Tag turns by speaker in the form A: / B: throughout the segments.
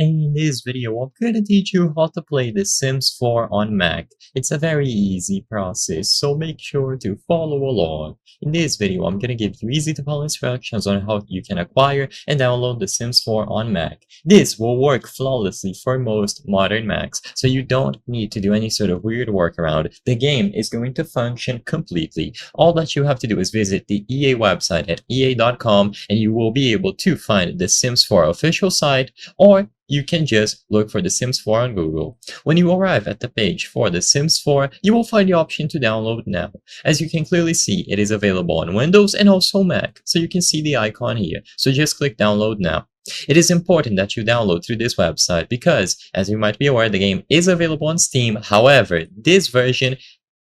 A: In this video, I'm going to teach you how to play The Sims 4 on Mac. It's a very easy process, so make sure to follow along. In this video, I'm going to give you easy to follow instructions on how you can acquire and download The Sims 4 on Mac. This will work flawlessly for most modern Macs, so you don't need to do any sort of weird workaround. The game is going to function completely. All that you have to do is visit the EA website at ea.com and you will be able to find The Sims 4 official site, or you can just look for The Sims 4 on Google. When you arrive at the page for The Sims 4, you will find the option to download now. As you can clearly see, it is available on Windows and also Mac, so you can see the icon here. So just click download now. It is important that you download through this website because, as you might be aware, the game is available on Steam. However, this version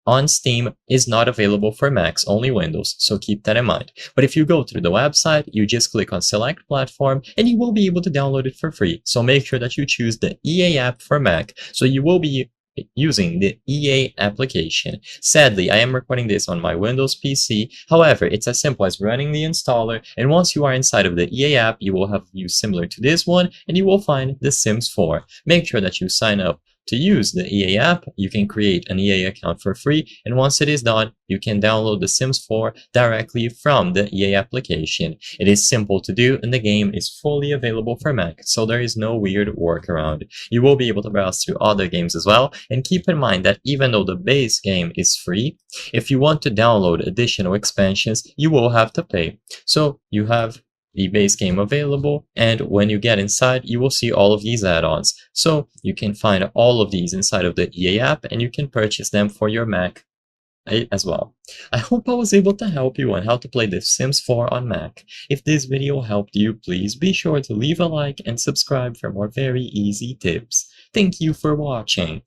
A: on Steam is not available for Macs, only Windows, so keep that in mind. But if you go through the website, you just click on select platform and you will be able to download it for free. So make sure that you choose the EA app for Mac, so you will be using the EA application. Sadly, I am recording this on my Windows PC. However, it's as simple as running the installer, and once you are inside of the EA app, you will have a view similar to this one, and you will find The Sims 4. Make sure that you sign up to use the EA app. You can create an EA account for free, and once it is done, you can download The Sims 4 directly from the EA application. It is simple to do, and the game is fully available for Mac, so there is no weird workaround. You will be able to browse through other games as well, and keep in mind that even though the base game is free, if you want to download additional expansions, you will have to pay. So you have the base game available, and when you get inside, you will see all of these add-ons. So you can find all of these inside of the EA app, and you can purchase them for your Mac as well. I hope I was able to help you on how to play The Sims 4 on Mac. If this video helped you, please be sure to leave a like and subscribe for more very easy tips. Thank you for watching.